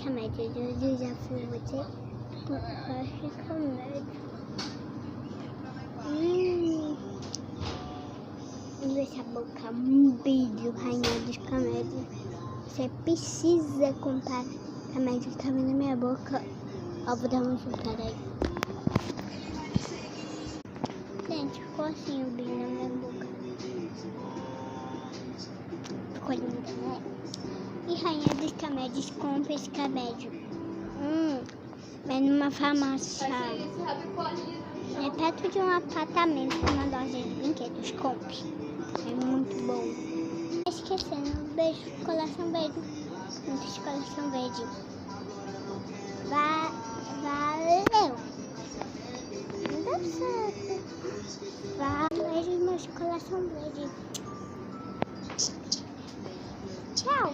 remédios. Eu desafio você com remédio. Essa boca é um beijo, rainha dos camélios. Você precisa comprar remédio. Tá vendo minha boca? Ó, vou dar uma chutada aí. Gente, ficou assim o brilho na minha boca. Ficou linda, né? E rainha dos camélios, compra esse camédio. É numa farmácia. É perto de um apartamento, uma loja de brinquedos. Compre. É muito bom. Esquecendo, beijo, coração verde. Muitos coração verde. Valeu. Não deu certo. Beijo, meus coração verde. Tchau.